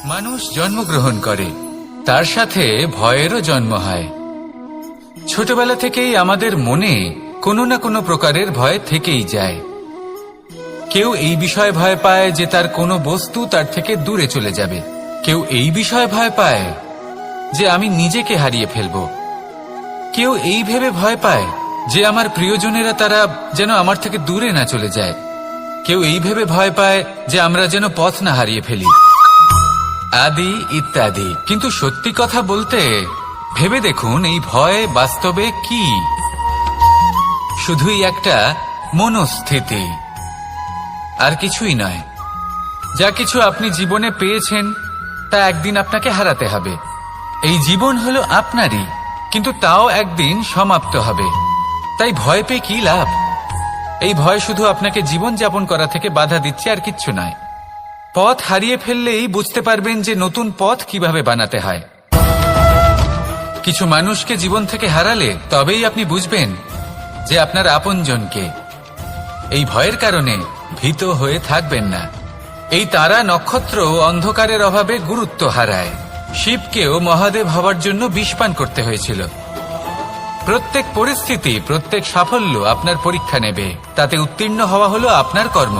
মানুষ জন্মগ্রহণ করে, তার সাথে ভয়েরও জন্ম হয়। ছোটবেলা থেকেই আমাদের মনে কোনো না কোনো প্রকারের ভয় থেকেই যায়। কেউ এই বিষয়ে ভয় পায় যে তার কোনো বস্তু তার থেকে দূরে চলে যাবে, কেউ এই বিষয়ে ভয় পায় যে আমি নিজেকে হারিয়ে ফেলব, কেউ এই ভেবে ভয় পায় যে আমার প্রিয়জনেরা তারা যেন আমার থেকে দূরে না চলে যায়, কেউ এই ভেবে ভয় পায় যে আমরা যেন পথ না হারিয়ে ফেলি, আদি ইত্যাদি। কিন্তু সত্যি কথা বলতে ভেবে দেখুন, এই ভয় বাস্তবে কি? শুধুই একটা মনস্থিতি, আর কিছুই নয়। যা কিছু আপনি জীবনে পেয়েছেন তা একদিন আপনাকে হারাতে হবে। এই জীবন হলো আপনারই, কিন্তু তাও একদিন সমাপ্ত হবে। তাই ভয় পেয়ে কি লাভ? এই ভয় শুধু আপনাকে জীবন যাপন করা থেকে বাধা দিচ্ছে, আর কিচ্ছু নয়। পথ হারিয়ে ফেললেই বুঝতে পারবেন যে নতুন পথ কিভাবে বানাতে হয়। কিছু মানুষকে জীবন থেকে হারালে তবেই আপনি বুঝবেন যে আপনার আপনজনকে। এই ভয়ের কারণে ভীত হয়ে থাকবেন না। এই তারা নক্ষত্র অন্ধকারের অভাবে গুরুত্ব হারায়। শিবকেও মহাদেব হওয়ার জন্য বিষপান করতে হয়েছিল। প্রত্যেক পরিস্থিতি, প্রত্যেক সাফল্য আপনার পরীক্ষা নেবে, তাতে উত্তীর্ণ হওয়া হলো আপনার কর্ম।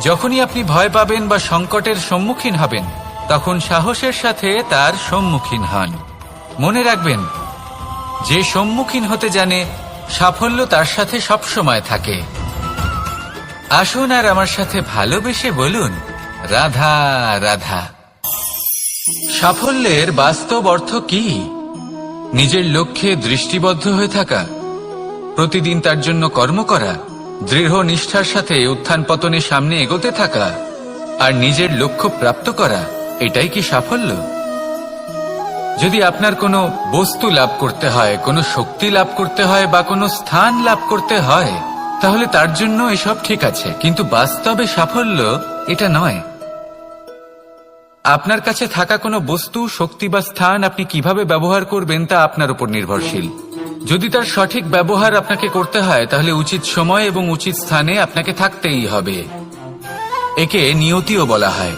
যখনই আপনি ভয় পাবেন বা সংকটের সম্মুখীন হবেন, তখন সাহসের সাথে তার সম্মুখীন হন। মনে রাখবেন, যে সম্মুখীন হতে জানে সাফল্য তার সাথে সবসময় থাকে। আসুন আর আমার সাথে ভালোবেসে বলুন, রাধা রাধা। সাফল্যের বাস্তব অর্থ কি? নিজের লক্ষ্যে দৃষ্টিবদ্ধ হয়ে থাকা, প্রতিদিন তার জন্য কর্ম করা, দৃঢ় নিষ্ঠার সাথে উত্থান পতনে সামনে এগোতে থাকা, আর নিজের লক্ষ্য প্রাপ্ত করা, এটাই কি সাফল্য? যদি আপনার কোনো বস্তু লাভ করতে হয়, কোনো শক্তি লাভ করতে হয় বা কোনো স্থান লাভ করতে হয়, তাহলে তার জন্য এসব ঠিক আছে, কিন্তু বাস্তবে সাফল্য এটা নয়। আপনার কাছে থাকা কোনো বস্তু, শক্তি বা স্থান আপনি কিভাবে ব্যবহার করবেন তা আপনার উপর নির্ভরশীল। যদি তার সঠিক ব্যবহার আপনাকে করতে হয়, তাহলে উচিত সময় এবং উচিত স্থানে আপনাকে থাকতেই হবে। একে নিয়তিও বলা হয়।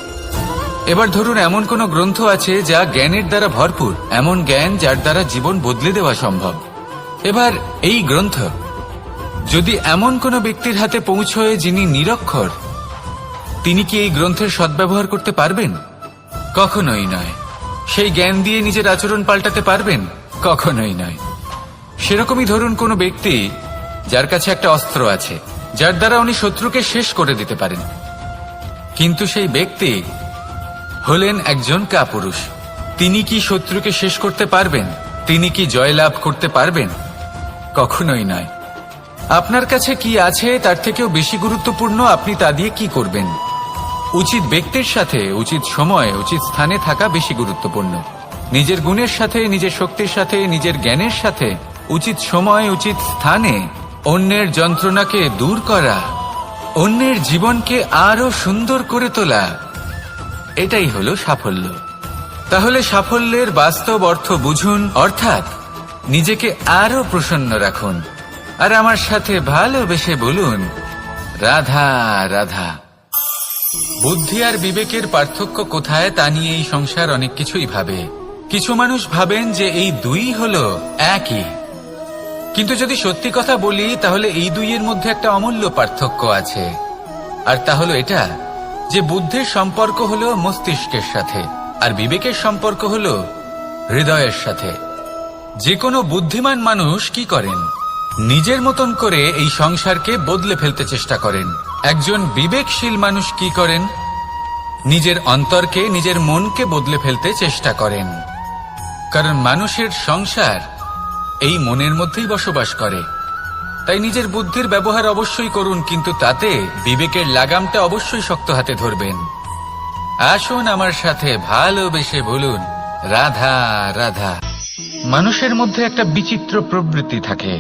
এবার ধরুন, এমন কোনো গ্রন্থ আছে যা জ্ঞানের দ্বারা ভরপুর, এমন জ্ঞান যার দ্বারা জীবন বদলে দেওয়া সম্ভব। এবার এই গ্রন্থ যদি এমন কোনো ব্যক্তির হাতে পৌঁছয় যিনি নিরক্ষর, তিনি কি এই গ্রন্থের সদ্ব্যবহার করতে পারবেন? কখনোই নয়। সেই জ্ঞান দিয়ে নিজের আচরণ পাল্টাতে পারবেন? কখনোই নয়। সেরকমই ধরুন, কোনো ব্যক্তি যার কাছে একটা অস্ত্র আছে, যার দ্বারা উনি শত্রুকে শেষ করে দিতে পারেন, কিন্তু সেই ব্যক্তি হলেন একজন কাপুরুষ। তিনি কি শত্রুকে শেষ করতে পারবেন? তিনি কি জয়লাভ করতে পারবেন? কখনোই নয়। আপনার কাছে কি আছে তার থেকেও বেশি গুরুত্বপূর্ণ আপনি তা দিয়ে কি করবেন। উচিত ব্যক্তির সাথে উচিত সময় উচিত স্থানে থাকা বেশি গুরুত্বপূর্ণ। নিজের গুণের সাথে, নিজের শক্তির সাথে, নিজের জ্ঞানের সাথে উচিত সময় উচিত স্থানে অন্যের যন্ত্রণাকে দূর করা, অন্যের জীবনকে আরো সুন্দর করে তোলা, এটাই হলো সাফল্য। তাহলে সাফল্যের বাস্তব অর্থ বুঝুন, অর্থাৎ নিজেকে আরো প্রসন্ন রাখুন, আর আমার সাথে ভালোবেসে বলুন, রাধা রাধা। বুদ্ধি আর বিবেকের পার্থক্য কোথায় তা নিয়ে এই সংসার অনেক কিছুই ভাবে। কিছু মানুষ ভাবেন যে এই দুই হলো একই, কিন্তু যদি সত্যি কথা বলি তাহলে এই দুইয়ের মধ্যে একটা অমূল্য পার্থক্য আছে, আর তা হলো এটা যে বুদ্ধির সম্পর্ক হলো মস্তিষ্কের সাথে, আর বিবেকের সম্পর্ক হলো হৃদয়ের সাথে। যে কোনো বুদ্ধিমান মানুষ কি করেন? নিজের মতন করে এই সংসারকে বদলে ফেলতে চেষ্টা করেন। একজন বিবেকশীল মানুষ কি করেন? নিজের অন্তরকে, নিজের মনকে বদলে ফেলতে চেষ্টা করেন, কারণ মানুষের সংসার এই মনের মধ্যেই বসবাস করে। তাই নিজের বুদ্ধির ব্যবহার অবশ্যই করুন, কিন্তু তাতে বিবেকের লাগামটা অবশ্যই শক্ত হাতে ধরবেন। আসুন আমার সাথে ভালোবেসে বলুন, রাধা রাধা। মানুষের মধ্যে একটা বিচিত্র প্রবৃত্তি থাকে,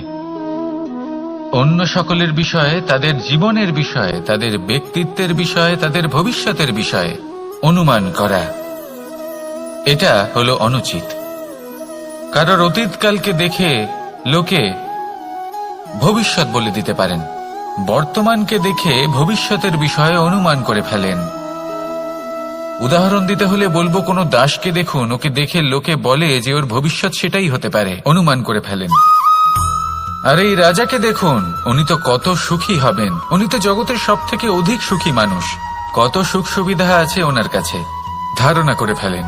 অন্য সকলের বিষয়ে, তাদের জীবনের বিষয়ে, তাদের ব্যক্তিত্বের বিষয়ে, তাদের ভবিষ্যতের বিষয়ে অনুমান করা। এটা হলো অনুচিত। কারোর অতীতকালকে দেখে লোকে ভবিষ্যৎ বলে দিতে পারেন, বর্তমানকে দেখে ভবিষ্যতের বিষয়ে অনুমান করে ফেলেন। উদাহরণ দিতে হলে বলবো, কোনো দাসকে দেখুন, ওকে দেখে লোকে বলে যে ওর ভবিষ্যৎ সেটাই হতে পারে, অনুমান করে ফেলেন। আর এই রাজাকে দেখুন, উনি তো কত সুখী হবেন, উনি তো জগতের সব থেকে অধিক সুখী মানুষ, কত সুখ সুবিধা আছে ওনার কাছে, ধারণা করে ফেলেন।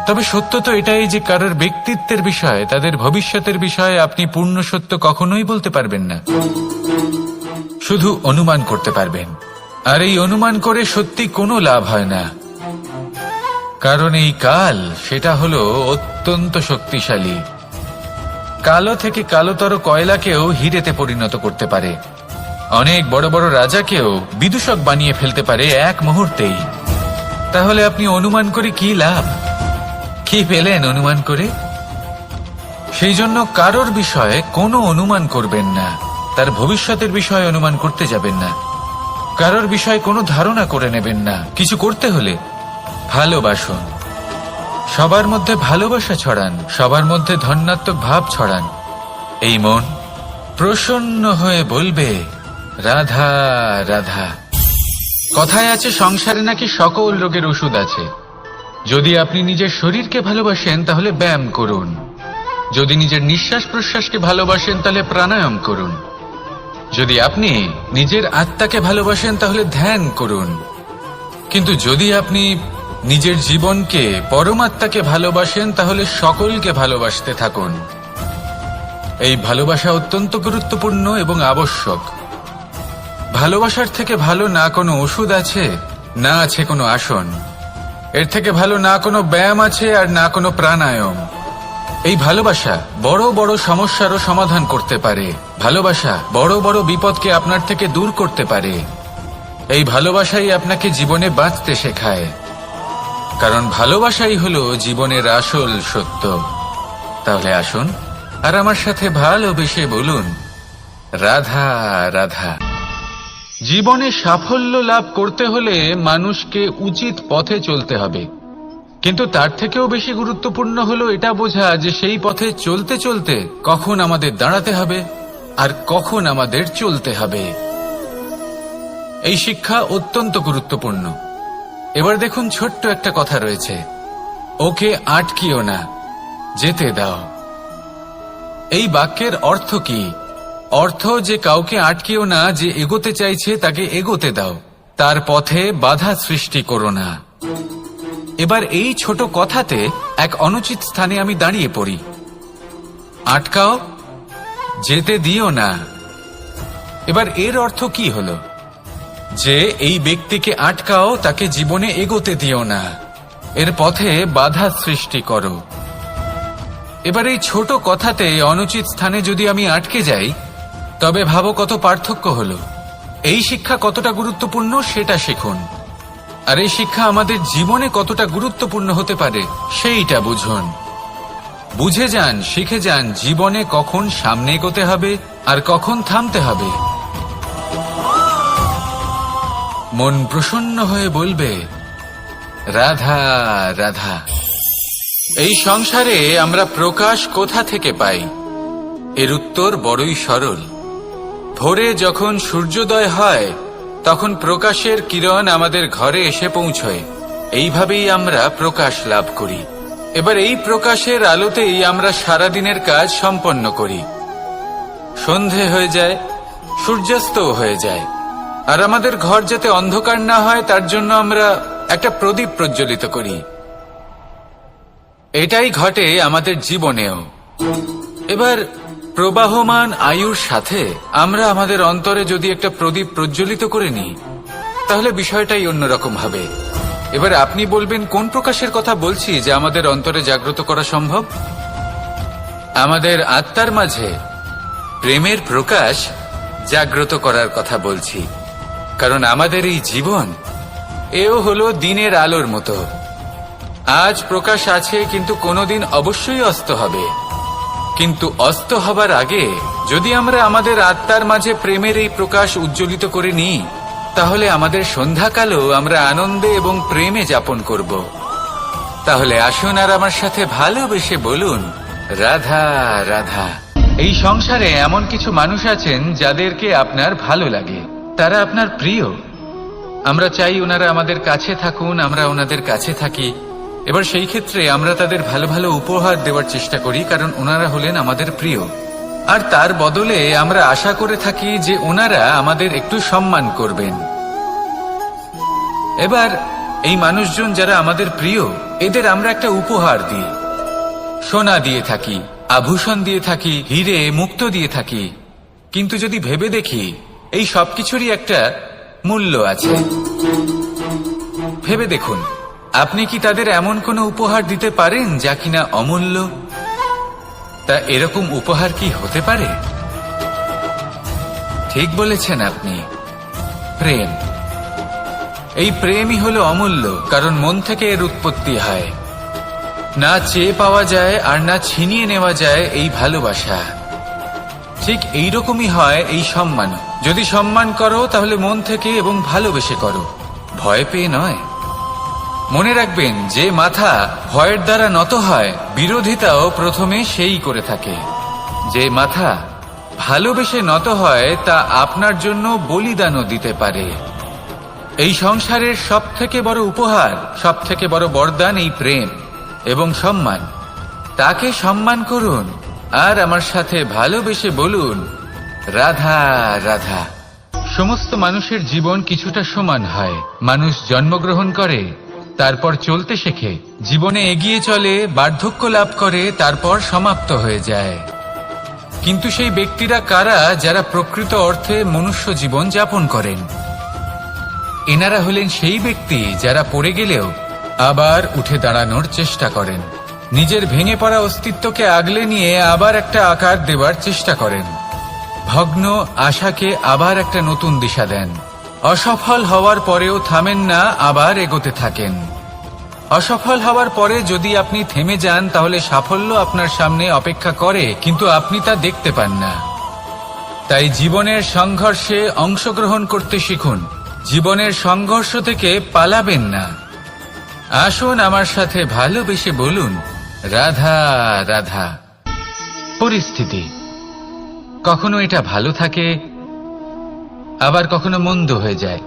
তবে সত্য তো এটাই যে কারোর ব্যক্তিত্বের বিষয়ে, তাদের ভবিষ্যতের বিষয়ে আপনি পূর্ণ সত্য কখনোই বলতে পারবেন না, শুধু অনুমান করতে পারবেন। আর এই অনুমান করে সত্যি কোনো লাভ হয় না, কারণ এই কাল সেটা হলো অত্যন্ত শক্তিশালী। কালো থেকে কালোতর কয়লাকেও হিরেতে পরিণত করতে পারে, অনেক বড় বড় রাজাকেও বিদূষক বানিয়ে ফেলতে পারে এক মুহূর্তেই। তাহলে আপনি অনুমান করে কি লাভ? কি পেলেন অনুমান করে? সেই জন্য কারোর বিষয়ে কোনো অনুমান করবেন না, তার ভবিষ্যতের বিষয়ে অনুমান করতে যাবেন না, কারোর বিষয়ে কোনো ধারণা করে নেবেন না। কিছু করতে হলে ভালোবাসুন, সবার মধ্যে ভালোবাসা ছড়ান, সবার মধ্যে ধন্যাত্মক ভাব ছড়ান। এই মন প্রসন্ন হয়ে বলবে রাধা রাধা। কথায় আছে সংসারে নাকি সকল রোগের ওষুধ আছে। যদি আপনি নিজের শরীরকে ভালোবাসেন তাহলে ব্যায়াম করুন, যদি নিজের নিঃশ্বাস প্রশ্বাসকে ভালোবাসেন তাহলে প্রাণায়াম করুন, যদি আপনি নিজের আত্মাকে ভালোবাসেন তাহলে ধ্যান করুন, কিন্তু যদি আপনি নিজের জীবনকে, পরমাত্মাকে ভালোবাসেন তাহলে সকলকে ভালোবাসতে থাকুন। এই ভালোবাসা অত্যন্ত গুরুত্বপূর্ণ এবং আবশ্যক। ভালোবাসার থেকে ভালো না কোনো ওষুধ আছে, না আছে কোনো আসন, এর থেকে ভালো না কোনো ব্যায়াম আছে আর না কোনো প্রাণায়াম। এই ভালোবাসা বড় বড় সমস্যারও সমাধান করতে পারে, ভালোবাসা বড় বড় বিপদকে আপনার থেকে দূর করতে পারে। এই ভালোবাসাই আপনাকে জীবনে বাঁচতে শেখায়, কারণ ভালোবাসাই হলো জীবনের আসল সত্য। তাহলে আসুন আর আমার সাথে ভালোবেসে বলুন রাধা রাধা। জীবনে সাফল্য লাভ করতে হলে মানুষকে উচিত পথে চলতে হবে, কিন্তু তার থেকেও বেশি গুরুত্বপূর্ণ হলো এটা বোঝা যে সেই পথে চলতে চলতে কখন আমাদের দাঁড়াতে হবে আর কখন আমাদের চলতে হবে। এই শিক্ষা অত্যন্ত গুরুত্বপূর্ণ। এবার দেখুন, ছোট্ট একটা কথা রয়েছে, ওকে আটকিও না, যেতে দাও। এই বাক্যের অর্থ কি? অর্থ যে কাউকে আটকিও না, যে এগোতে চাইছে তাকে এগোতে দাও, তার পথে বাধা সৃষ্টি করো না। এবার এই ছোট কথাতে এক অনুচিত স্থানে আমি দাঁড়িয়ে পড়ি। আটকাও, যেতে দিও না। এবার এর অর্থ কি হলো? যে এই ব্যক্তিকে আটকাও, তাকে জীবনে এগোতে দিও না, এর পথে বাধা সৃষ্টি করো। এবার এই ছোট কথাতে অনুচিত স্থানে যদি আমি আটকে যাই, তবে ভাবো কত পার্থক্য হলো। এই শিক্ষা কতটা গুরুত্বপূর্ণ সেটা শিখুন, আর এই শিক্ষা আমাদের জীবনে কতটা গুরুত্বপূর্ণ হতে পারে সেইটা বুঝুন। বুঝে যান, শিখে যান জীবনে কখন সামনে এগোতে হবে আর কখন থামতে হবে। মন প্রসন্ন হয়ে বলবে রাধা রাধা। এই সংসারে আমরা প্রকাশ কোথা থেকে পাই? এর উত্তর বড়ই সরল। ভোরে যখন সূর্যোদয় হয় তখন প্রকাশের কিরণ আমাদের ঘরে এসে পৌঁছয়, এইভাবেই আমরা প্রকাশ লাভ করি। এবার এই প্রকাশের আলোতেই আমরা সারাদিনের কাজ সম্পন্ন করি। সন্ধে হয়ে যায়, সূর্যাস্তও হয়ে যায়, আর আমাদের ঘর যাতে অন্ধকার না হয় তার জন্য আমরা একটা প্রদীপ প্রজ্বলিত করি। এটাই ঘটে আমাদের জীবনেও। এবার প্রবাহমান আয়ুর সাথে আমরা আমাদের অন্তরে যদি একটা প্রদীপ প্রজ্বলিত করে নিই, তাহলে বিষয়টাই অন্যরকম হবে। এবার আপনি বলবেন, কোন প্রকাশের কথা বলছি যে আমাদের অন্তরে জাগ্রত করা সম্ভব? আমাদের আত্মার মাঝে প্রেমের প্রকাশ জাগ্রত করার কথা বলছি, কারণ আমাদের এই জীবন এও হলো দিনের আলোর মতো। আজ প্রকাশ আছে, কিন্তু কোনোদিন অবশ্যই অস্ত হবে। কিন্তু অস্ত হবার আগে যদি আমরা আমাদের আত্মার মাঝে প্রেমের এই প্রকাশ উজ্জ্বলিত করে নিই, তাহলে আমাদের সন্ধ্যাকালও আমরা আনন্দে এবং প্রেমে যাপন করব। তাহলে আসুন আর আমার সাথে ভালোবেসে বলুন রাধা রাধা। এই সংসারে এমন কিছু মানুষ আছেন যাদেরকে আপনার ভালো লাগে, তারা আপনার প্রিয়। আমরা চাই ওনারা আমাদের কাছে থাকুন, আমরা ওনাদের কাছে থাকি। এবার সেই ক্ষেত্রে আমরা তাদের ভালো ভালো উপহার দেওয়ার চেষ্টা করি, কারণ ওনারা হলেন আমাদের প্রিয়। আর তার বদলে আমরা আশা করে থাকি যে ওনারা আমাদের একটু সম্মান করবেন। এবার এই মানুষজন যারা আমাদের প্রিয়, এদের আমরা একটা উপহার দিই। সোনা দিয়ে থাকি, আভূষণ দিয়ে থাকি, হিরে মুক্ত দিয়ে থাকি। কিন্তু যদি ভেবে দেখি, এই সবকিছুরই একটা মূল্য আছে। ভেবে দেখুন, আপনি কি তাদের এমন কোনো উপহার দিতে পারেন যা কিনা অমূল্য? তা এরকম উপহার কি হতে পারে? ঠিক বলেছেন আপনি, প্রেম। এই প্রেমই হলো অমূল্য, কারণ মন থেকে এর উৎপত্তি হয়। না চেয়ে পাওয়া যায় আর না ছিনিয়ে নেওয়া যায় এই ভালোবাসা। ঠিক এইরকমই হয় এই সম্মান। যদি সম্মান করো তাহলে মন থেকে এবং ভালোবেসে করো, ভয় পেয়ে নয়। মনে রাখবেন, যে মাথা ভয়ের দ্বারা নত হয়, বিরোধিতাও প্রথমে সেই করে থাকে। যে মাথা ভালোবেসে নত হয়, তা আপনার জন্য বলিদানও দিতে পারে। এই সংসারের সব থেকে বড় উপহার, সব থেকে বড় বরদান এই প্রেম এবং সম্মান। তাকে সম্মান করুন আর আমার সাথে ভালোবেসে বলুন, রাধা রাধা। সমস্ত মানুষের জীবন কিছুটা সমান হয়। মানুষ জন্মগ্রহণ করে, তারপর চলতে শেখে, জীবনে এগিয়ে চলে, বার্ধক্য লাভ করে, তারপর সমাপ্ত হয়ে যায়। কিন্তু সেই ব্যক্তিরা কারা যারা প্রকৃত অর্থে মনুষ্য জীবন যাপন করেন? এনারা হলেন সেই ব্যক্তি যারা পড়ে গেলেও আবার উঠে দাঁড়ানোর চেষ্টা করেন, নিজের ভেঙে পড়া অস্তিত্বকে আগলে নিয়ে আবার একটা আকার দেওয়ার চেষ্টা করেন, ভগ্ন আশাকে আবার একটা নতুন দিশা দেন। অসফল হওয়ার পরেও থামেন না, আবার এগোতে থাকেন। অসফল হওয়ার পরে যদি আপনি থেমে যান, তাহলে সাফল্য আপনার সামনে অপেক্ষা করে, কিন্তু আপনি তা দেখতে পান না। তাই জীবনের সংঘর্ষে অংশগ্রহণ করতে শিখুন। জীবনের সংঘর্ষ থেকে পালাবেন না। আসুন আমার সাথে ভালোবেসে বলুন, রাধা রাধা। পরিস্থিতি কখনো এটা ভালো থাকে, আবার কখনো মন্দ হয়ে যায়।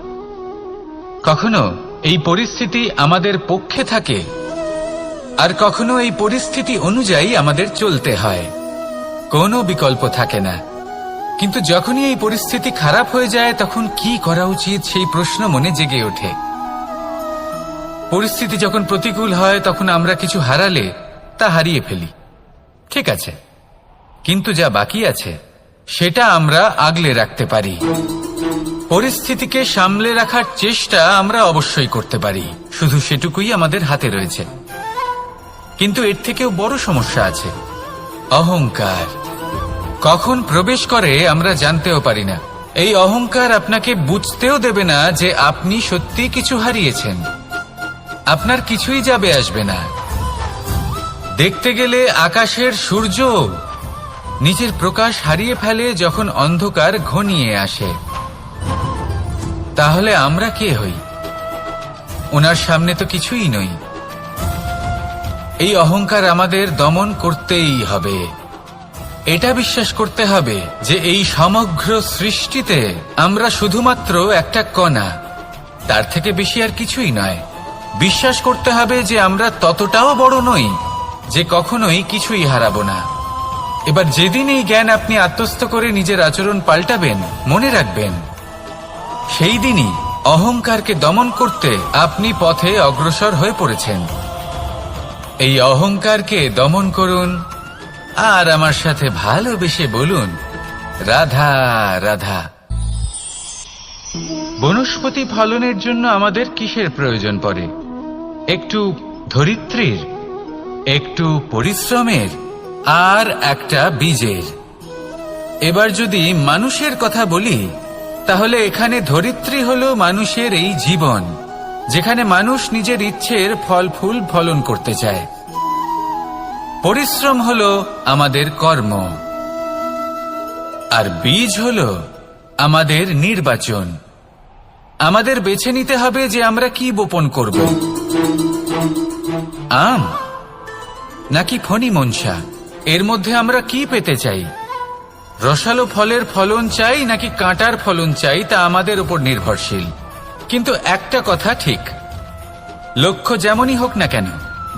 কখনো এই পরিস্থিতি আমাদের পক্ষে থাকে, আর কখনো এই পরিস্থিতি অনুযায়ী আমাদের চলতে হয়। কোনো বিকল্প থাকে না। কিন্তু যখনই এই পরিস্থিতি খারাপ হয়ে যায়, তখন কি করা উচিত সেই প্রশ্ন মনে জেগে ওঠে। পরিস্থিতি যখন প্রতিকূল হয়, তখন আমরা কিছু হারালে তা হারিয়ে ফেলি, ঠিক আছে, কিন্তু যা বাকি আছে সেটা আমরা আগলে রাখতে পারি। পরিস্থিতিকে সামলে রাখার চেষ্টা আমরা অবশ্যই করতে পারি, শুধু সেটুকুই আমাদের হাতে রয়েছে। কিন্তু এর থেকেও বড় সমস্যা আছে, অহংকার। কখন প্রবেশ করে আমরা জানতেও পারি না। এই অহংকার আপনাকে বুঝতেও দেবে না যে আপনি সত্যি কিছু হারিয়েছেন। আপনার কিছুই যাবে আসবে না। দেখতে গেলে আকাশের সূর্য নিজের প্রকাশ হারিয়ে ফেলে যখন অন্ধকার ঘনিয়ে আসে। তাহলে আমরা কে হই? ওনার সামনে তো কিছুই নই। এই অহংকার আমাদের দমন করতেই হবে। এটা বিশ্বাস করতে হবে যে এই সমগ্র সৃষ্টিতে আমরা শুধুমাত্র একটা কণা, তার থেকে বেশি আর কিছুই নয়। বিশ্বাস করতে হবে যে আমরা ততটাও বড় নই যে কখনোই কিছুই হারাবো না। এবার যেদিন এই জ্ঞান আপনি আত্মস্থ করে নিজের আচরণ পাল্টাবেন, মনে রাখবেন সেই দিনই অহংকারকে দমন করতে আপনি পথে অগ্রসর হয়ে পড়েছেন। এই অহংকারকে দমন করুন আর আমার সাথে ভালোবেসে বলুন, রাধা রাধা। বনস্পতি ফলনের জন্য আমাদের কিসের প্রয়োজন পড়ে? একটু ধরিত্রীর, একটু পরিশ্রমের, আর একটা বীজের। এবার যদি মানুষের কথা বলি, তাহলে এখানে ধরিত্রী হলো মানুষের এই জীবন, যেখানে মানুষ নিজের ইচ্ছের ফল ফুল ফলন করতে চায়। পরিশ্রম হলো আমাদের কর্ম, আর বীজ হলো আমাদের নির্বাচন। আমাদের বেছে নিতে হবে যে আমরা কি বপন করব, আম নাকি ফণি মনসা। এর মধ্যে আমরা কি পেতে চাই? রসালো ফলের ফলন চাই নাকি কাঁটার ফলন চাই, তা আমাদের উপর নির্ভরশীল। কিন্তু একটা কথা ঠিক, লক্ষ্য যেমনই হোক না কেন,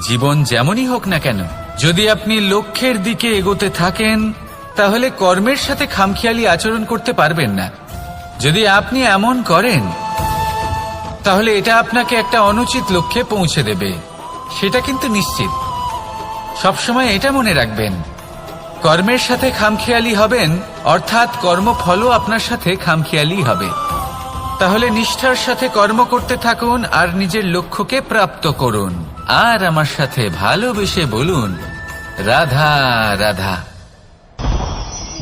জীবন যেমনই হোক না কেন, যদি আপনি লক্ষ্যের দিকে এগোতে থাকেন তাহলে কর্মের সাথে খামখেয়ালি আচরণ করতে পারবেন না। যদি আপনি এমন করেন তাহলে এটা আপনাকে একটা অনুচিত লক্ষ্যে পৌঁছে দেবে, সেটা কিন্তু নিশ্চিত। সবসময় এটা মনে রাখবেন, কর্মের সাথে খামখেয়ালি হবেন অর্থাৎ কর্মফলও আপনার সাথে খামখেয়ালি হবে। তাহলে নিষ্ঠার সাথে কর্ম করতে থাকুন আর নিজের লক্ষ্যকে প্রাপ্ত করুন। আর আমার সাথে ভালোবেসে বলুন, রাধা রাধা।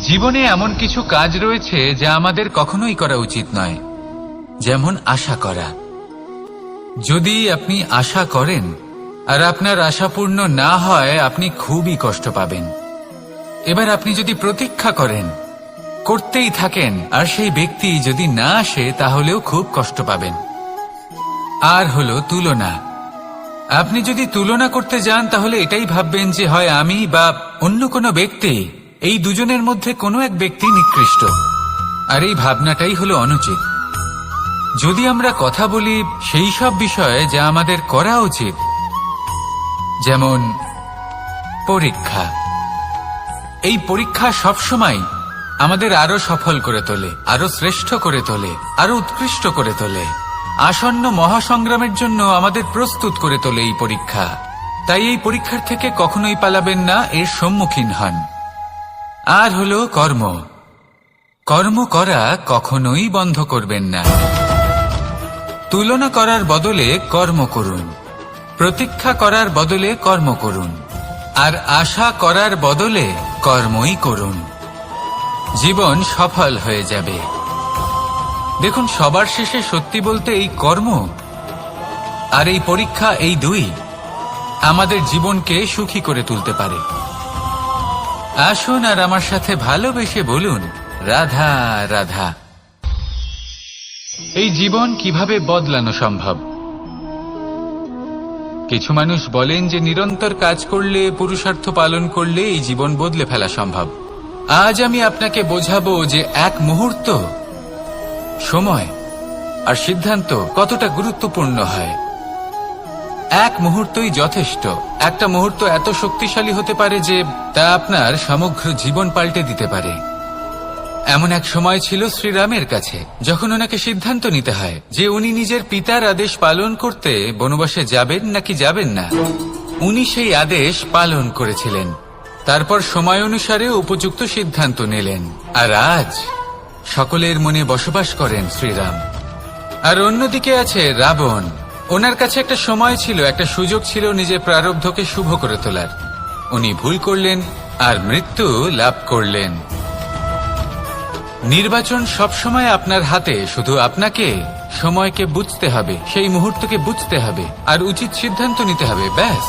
জীবনে এমন কিছু কাজ রয়েছে যা আমাদের কখনোই করা উচিত নয়, যেমন আশা করা। যদি আপনি আশা করেন আর আপনার আশা পূর্ণ না হয়, আপনি খুবই কষ্ট পাবেন। এবার আপনি যদি প্রতীক্ষা করেন, করতেই থাকেন, আর সেই ব্যক্তি যদি না আসে তাহলেও খুব কষ্ট পাবেন। আর হলো তুলনা। আপনি যদি তুলনা করতে যান তাহলে এটাই ভাববেন যে হয় আমি বা অন্য কোনো ব্যক্তি, এই দুজনের মধ্যে কোনো এক ব্যক্তি নিকৃষ্ট। আর এই ভাবনাটাই হলো অনুচিত। যদি আমরা কথা বলি সেই সব বিষয়ে যা আমাদের করা উচিত, যেমন পরীক্ষা। এই পরীক্ষা সবসময় আমাদের আরো সফল করে তোলে, আরো শ্রেষ্ঠ করে তোলে, আরো উৎকৃষ্ট করে তোলে। আসন্ন মহাসংগ্রামের জন্য আমাদের প্রস্তুত করে তোলে এই পরীক্ষা। তাই এই পরীক্ষার থেকে কখনোই পালাবেন না, এর সম্মুখীন হন। আর হলো কর্ম। কর্ম করা কখনোই বন্ধ করবেন না। তুলনা করার বদলে কর্ম করুন, প্রতীক্ষা করার বদলে কর্ম করুন, আর আশা করার বদলে কর্মই করুন। জীবন সফল হয়ে যাবে। দেখুন, সবার শেষে সত্যি বলতে এই কর্ম আর এই পরীক্ষা, এই দুই আমাদের জীবনকে সুখী করে তুলতে পারে। আসুন আর আমার সাথে ভালোবেসে বলুন, রাধা রাধা। এই জীবন কিভাবে বদলানো সম্ভব? কিছু মানুষ বলেন যে নিরন্তর কাজ করলে, পুরুষার্থ পালন করলে এই জীবন বদলে ফেলা সম্ভব। আজ আমি আপনাকে বোঝাবো যে এক মুহূর্ত, সময় আর সিদ্ধান্ত কতটা গুরুত্বপূর্ণ হয়। এক মুহূর্তই যথেষ্ট। একটা মুহূর্ত এত শক্তিশালী হতে পারে যে তা আপনার সমগ্র জীবন পাল্টে দিতে পারে। এমন এক সময় ছিল শ্রীরামের কাছে, যখন ওনাকে সিদ্ধান্ত নিতে হয় যে উনি নিজের পিতার আদেশ পালন করতে বনবাসে যাবেন নাকি যাবেন না। উনি সেই আদেশ পালন করেছিলেন, তারপর সময় অনুসারে উপযুক্ত সিদ্ধান্ত নিলেন। আর আজ সকলের মনে বসবাস করেন শ্রীরাম। আর অন্যদিকে আছে রাবণ। ওনার কাছে একটা সময় ছিল, একটা সুযোগ ছিল নিজের প্রারব্ধকে শুভ করে তোলার। উনি ভুল করলেন আর মৃত্যু লাভ করলেন। নির্বাচন সবসময় আপনার হাতে, শুধু আপনাকে সময়কে বুঝতে হবে, সেই মুহূর্তকে বুঝতে হবে আর উচিত সিদ্ধান্ত নিতে হবে, ব্যাস।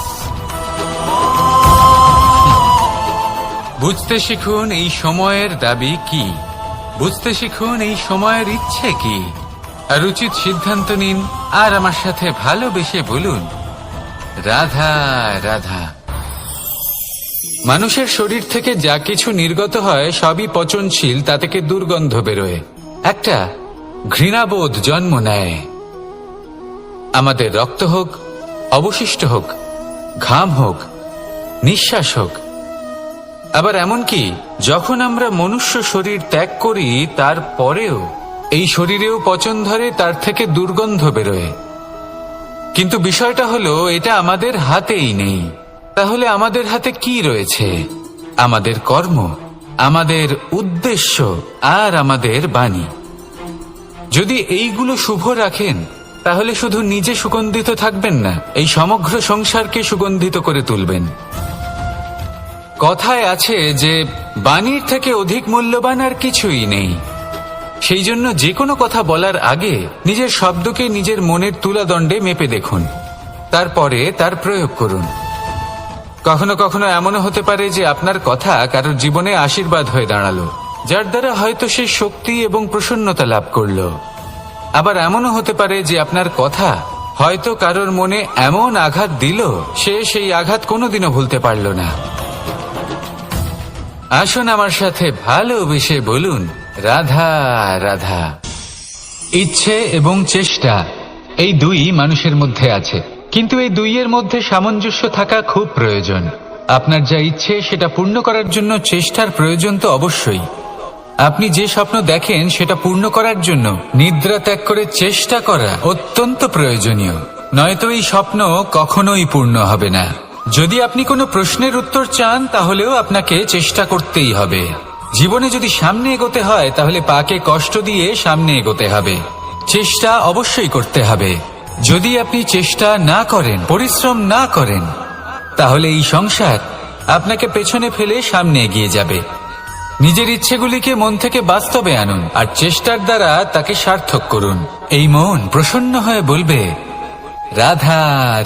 বুঝতে শিখুন এই সময়ের দাবি কি, বুঝতে শিখুন এই সময়ের ইচ্ছে কি, আর উচিত সিদ্ধান্ত নিন। আর আমার সাথে ভালোবেসে বলুন, রাধা রাধা। মানুষের শরীর থেকে যা কিছু নির্গত হয় সবই পচনশীল, তা থেকে দুর্গন্ধ বেরোয়, একটা ঘৃণাবোধ জন্ম নেয়। আমাদের রক্ত হোক, অবশিষ্ট হোক, ঘাম হোক, নিঃশ্বাস হোক, আবার এমনকি যখন আমরা মনুষ্য শরীর ত্যাগ করি তারপরেও এই শরীরেও পচন ধরে, তার থেকে দুর্গন্ধ বেরোয়। কিন্তু বিষয়টা হলো এটা আমাদের হাতেই নেই। তাহলে আমাদের হাতে কি রয়েছে? আমাদের কর্ম, আমাদের উদ্দেশ্য আর আমাদের বাণী। যদি এইগুলো শুভ রাখেন তাহলে শুধু নিজে সুগন্ধিত থাকবেন না, এই সমগ্র সংসারকে সুগন্ধিত করে তুলবেন। কথায় আছে যে বাণীর থেকে অধিক মূল্যবান আর কিছুই নেই। সেই জন্য যে কোনো কথা বলার আগে নিজের শব্দকে নিজের মনের তুলাদণ্ডে মেপে দেখুন, তারপরে তার প্রয়োগ করুন। কখনো কখনো এমনও হতে পারে যে আপনার কথা কারোর জীবনে আশীর্বাদ হয়ে দাঁড়ালো, যার দ্বারা হয়তো সে শক্তি এবং প্রসন্নতা লাভ করলো। আবার এমনও হতে পারে যে আপনার কথা হয়তো কারোর মনে এমন আঘাত দিল, সে সেই আঘাত কোনোদিনও ভুলতে পারল না। আসুন আমার সাথে ভালোবেসে বলুন, রাধা রাধা। ইচ্ছে এবং চেষ্টা এই দুই মানুষের মধ্যে আছে, কিন্তু এই দুইয়ের মধ্যে সামঞ্জস্য থাকা খুব প্রয়োজন। আপনার যা ইচ্ছে সেটা পূর্ণ করার জন্য চেষ্টার প্রয়োজন তো অবশ্যই। আপনি যে স্বপ্ন দেখেন সেটা পূর্ণ করার জন্য নিদ্রা ত্যাগ করে চেষ্টা করা অত্যন্ত প্রয়োজনীয়, নয়তো এই স্বপ্ন কখনোই পূর্ণ হবে না। যদি আপনি কোনো প্রশ্নের উত্তর চান তাহলেও আপনাকে চেষ্টা করতেই হবে। জীবনে যদি সামনে এগোতে হয় তাহলে পাকে কষ্ট দিয়ে সামনে এগোতে হবে, চেষ্টা অবশ্যই করতে হবে। যদি আপনি চেষ্টা না করেন, পরিশ্রম না করেন, তাহলে এই সংসার আপনাকে পেছনে ফেলে সামনে এগিয়ে যাবে। নিজের ইচ্ছেগুলিকে মন থেকে বাস্তবে আনুন আর চেষ্টার দ্বারা তাকে সার্থক করুন। এই মন প্রসন্ন হয়ে বলবে, রাধা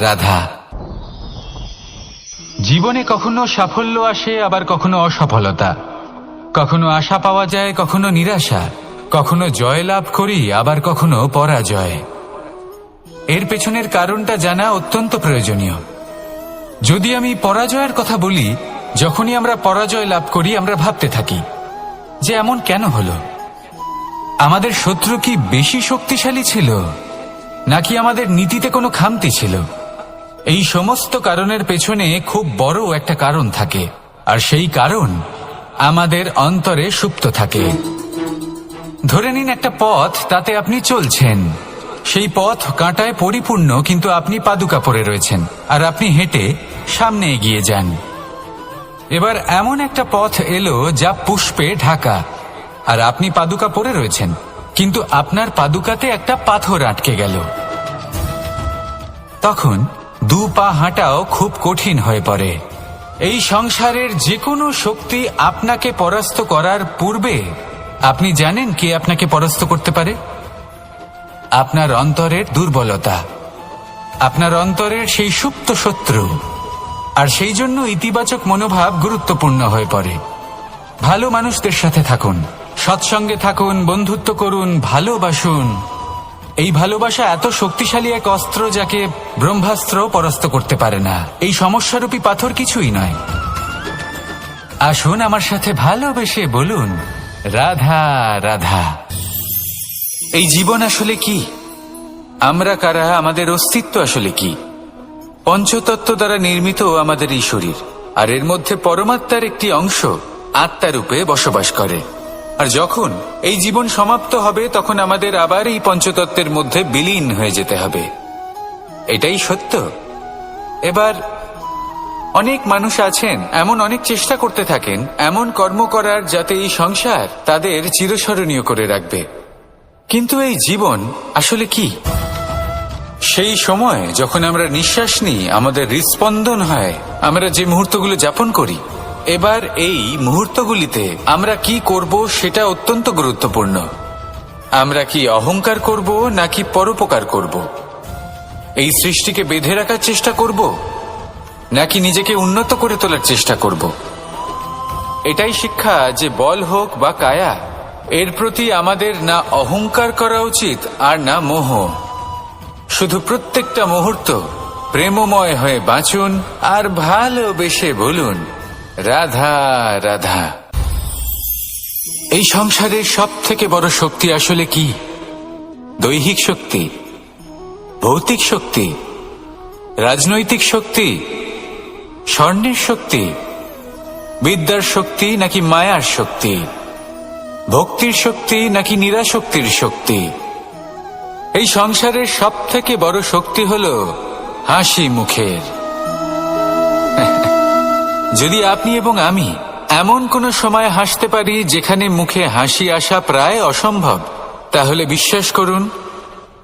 রাধা। জীবনে কখনো সাফল্য আসে, আবার কখনো অসফলতা, কখনো আশা পাওয়া যায়, কখনো নিরাশা, কখনো জয় লাভ করি, আবার কখনো পরাজয়। এর পেছনের কারণটা জানা অত্যন্ত প্রয়োজনীয়। যদি আমি পরাজয়ের কথা বলি, যখনই আমরা পরাজয় লাভ করি আমরা ভাবতে থাকি যে এমন কেন হলো? আমাদের শত্রু কি বেশি শক্তিশালী ছিল, নাকি আমাদের নীতিতে কোনো খামতি ছিল? এই সমস্ত কারণের পেছনে খুব বড় একটা কারণ থাকে, আর সেই কারণ আমাদের অন্তরে সুপ্ত থাকে। ধরে নিন একটা পথ, তাতে আপনি চলছেন, সেই পথ কাঁটায় পরিপূর্ণ, কিন্তু আপনি পাদুকা পরে রয়েছেন আর আপনি হেঁটে সামনে এগিয়ে যান। এবার এমন একটা পথ এলো যা পুষ্পে ঢাকা, আর আপনি পাদুকা পরে রয়েছেন, কিন্তু আপনার পাদুকাতে একটা পাথর আটকে গেল। তখন দু পা হাঁটাও খুব কঠিন হয়ে পড়ে। এই সংসারের যে কোনো শক্তি আপনাকে পরাস্ত করার পূর্বে আপনি জানেন কে আপনাকে পরাস্ত করতে পারে? আপনার অন্তরের দুর্বলতা, আপনার অন্তরের সেই সুপ্ত শত্রু। আর সেই জন্য ইতিবাচক মনোভাব গুরুত্বপূর্ণ হয়ে পড়ে। ভালো মানুষদের সাথে থাকুন, সৎসঙ্গে থাকুন, বন্ধুত্ব করুন, ভালোবাসুন। এই ভালোবাসা এত শক্তিশালী এক অস্ত্র যাকে ব্রহ্মাস্ত্র পরাস্ত করতে পারে না। এই সমস্যারূপী পাথর কিছুই নয়। আসুন আমার সাথে ভালোবেসে বলুন, রাধা রাধা। এই জীবন আসলে কি? আমরা কারা? আমাদের অস্তিত্ব আসলে কি? পঞ্চতত্ত্ব দ্বারা নির্মিত আমাদের এই শরীর, আর এর মধ্যে পরমাত্মার একটি অংশ আত্মারূপে বসবাস করে। আর যখন এই জীবন সমাপ্ত হবে তখন আমাদের আবার এই পঞ্চতত্ত্বের মধ্যে বিলীন হয়ে যেতে হবে। এটাই সত্য। এবার অনেক মানুষ আছেন এমন অনেক চেষ্টা করতে থাকেন এমন কর্ম করার যাতে এই সংসার তাদের চিরস্মরণীয় করে রাখবে। কিন্তু এই জীবন আসলে কি? সেই সময় যখন আমরা নিঃশ্বাস নিই, আমাদের হৃৎস্পন্দন হয়, আমরা যে মুহূর্তগুলো যাপন করি, এবার এই মুহূর্তগুলিতে আমরা কি করব সেটা অত্যন্ত গুরুত্বপূর্ণ। আমরা কি অহংকার করব নাকি পরোপকার করব? এই সৃষ্টিকে বেঁধে রাখার চেষ্টা করব নাকি নিজেকে উন্নত করে তোলার চেষ্টা করব? এটাই শিক্ষা যে বল হোক বা কায়া, এর প্রতি আমাদের না অহংকার করা উচিত আর না মোহ। শুধু প্রত্যেকটা মুহূর্ত প্রেমময় হয়ে বাঁচুন আর ভালোবেসে বলুন, রাধা রাধা। এই সংসারের সব থেকে বড় শক্তি আসলে কি? দৈহিক শক্তি, ভৌতিক শক্তি, রাজনৈতিক শক্তি, স্বর্ণের শক্তি, বিদ্যার শক্তি নাকি মায়ার শক্তি, ভক্তির শক্তি নাকি নিরাশক্তির শক্তি? এই সংসারের সব থেকে বড় শক্তি হলো হাসি মুখের। যদি আপনি এবং আমি এমন কোন সময় হাসতে পারি যেখানে মুখে হাসি আসা প্রায় অসম্ভব, তাহলে বিশ্বাস করুন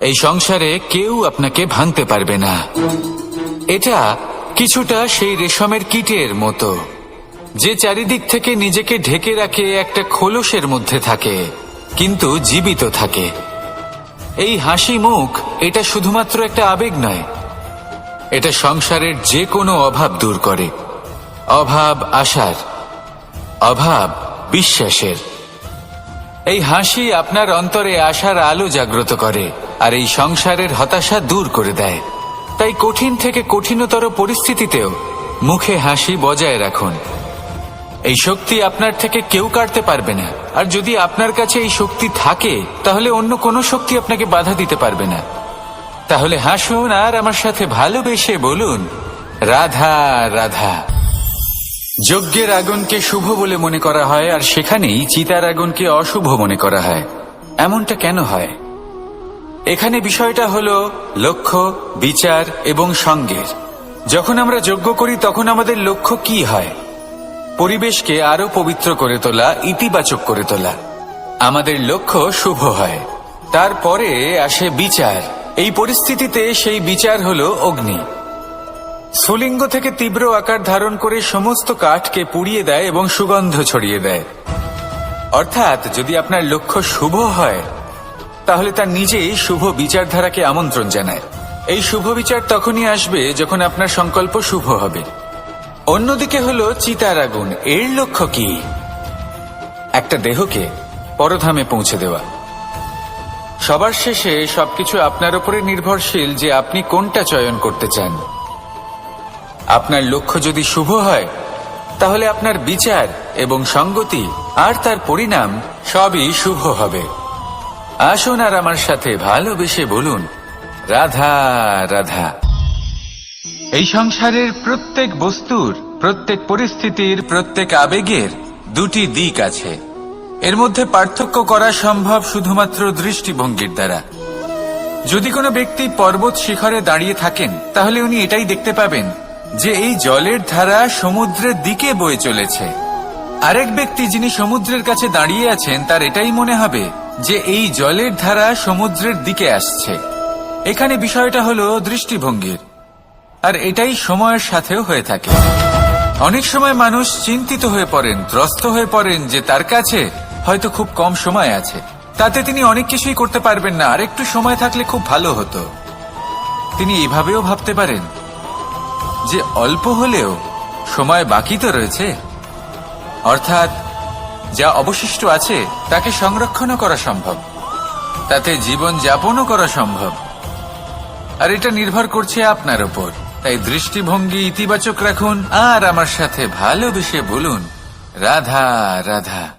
এই সংসারে কেউ আপনাকে ভাঙতে পারবে না। এটা কিছুটা সেই রেশমের কীটের মতো, যে চারিদিক থেকে নিজেকে ঢেকে রাখে, একটা খোলসের মধ্যে থাকে কিন্তু জীবিত থাকে। এই হাসি মুখ এটা শুধুমাত্র একটা আবেগ নয়, এটা সংসারের যে কোনো অভাব দূর করে। অভাব আশার, অভাব বিশ্বাসের। এই হাসি আপনার অন্তরে আশার আলো জাগ্রত করে আর এই সংসারের হতাশা দূর করে দেয়। তাই কঠিন থেকে কঠিনতর পরিস্থিতিতেও মুখে হাসি বজায় রাখুন। এই শক্তি আপনার থেকে কেউ কাটতে পারবে না। আর যদি আপনার কাছে এই শক্তি থাকে তাহলে অন্য কোনো শক্তি আপনাকে বাধা দিতে পারবে না। তাহলে হাসুন আর আমার সাথে ভালোবেসে বলুন, রাধা রাধা। যজ্ঞের আগুনকে শুভ বলে মনে করা হয়, আর সেখানেই চিতার আগুনকে অশুভ মনে করা হয়। এমনটা কেন হয়? এখানে বিষয়টা হলো লক্ষ্য, বিচার এবং সঙ্গের। যখন আমরা যজ্ঞ করি তখন আমাদের লক্ষ্য কি হয়? পরিবেশকে আরো পবিত্র করে তোলা, ইতিবাচক করে তোলা। আমাদের লক্ষ্য শুভ হয়। তারপরে আসে বিচার। এই পরিস্থিতিতে সেই বিচার হলো অগ্নি। স্ফুলিঙ্গ থেকে তীব্র আকার ধারণ করে সমস্ত কাঠকে পুড়িয়ে দেয় এবং সুগন্ধ ছড়িয়ে দেয়। অর্থাৎ যদি আপনার লক্ষ্য শুভ হয় তাহলে তার নিজেই শুভ বিচারধারাকে আমন্ত্রণ জানায়। এই শুভ বিচার তখনই আসবে যখন আপনার সংকল্প শুভ হবে। অন্যদিকে হলো চিতার আগুন। এর লক্ষ্য কি? একটা দেহকে পরধামে পৌঁছে দেওয়া। সবার শেষে সবকিছু আপনার উপরে নির্ভরশীল যে আপনি কোনটা চয়ন করতে চান। আপনার লক্ষ্য যদি শুভ হয় তাহলে আপনার বিচার এবং সঙ্গতি আর তার পরিণাম সবই শুভ হবে। আসুন আর আমার সাথে ভালোবেসে বলুন, রাধা রাধা। এই সংসারের প্রত্যেক বস্তুর, প্রত্যেক পরিস্থিতির, প্রত্যেক আবেগের দুটি দিক আছে। এর মধ্যে পার্থক্য করা সম্ভব শুধুমাত্র দৃষ্টিভঙ্গির দ্বারা। যদি কোনো ব্যক্তি পর্বত শিখরে দাঁড়িয়ে থাকেন তাহলে উনি এটাই দেখতে পাবেন যে এই জলের ধারা সমুদ্রের দিকে বয়ে চলেছে। আরেক ব্যক্তি যিনি সমুদ্রের কাছে দাঁড়িয়ে আছেন তার এটাই মনে হবে যে এই জলের ধারা সমুদ্রের দিকে আসছে। এখানে বিষয়টা হলো দৃষ্টিভঙ্গির, আর এটাই সময়ের সাথেও হয়ে থাকে। অনেক সময় মানুষ চিন্তিত হয়ে পড়েন, ত্রস্ত হয়ে পড়েন যে তার কাছে হয়তো খুব কম সময় আছে, তাতে তিনি অনেক কিছুই করতে পারবেন না, আর একটু সময় থাকলে খুব ভালো হতো। তিনি এভাবেও ভাবতে পারেন যে অল্প হলেও সময় বাকি তো রয়েছে, অর্থাৎ যা অবশিষ্ট আছে তাকে সংরক্ষণও করা সম্ভব, তাতে জীবন যাপনও করা সম্ভব। আর এটা নির্ভর করছে আপনার উপর। তাই দৃষ্টিভঙ্গি ইতিবাচক রাখুন আর আমার সাথে ভালোবেসে বলুন, রাধা রাধা।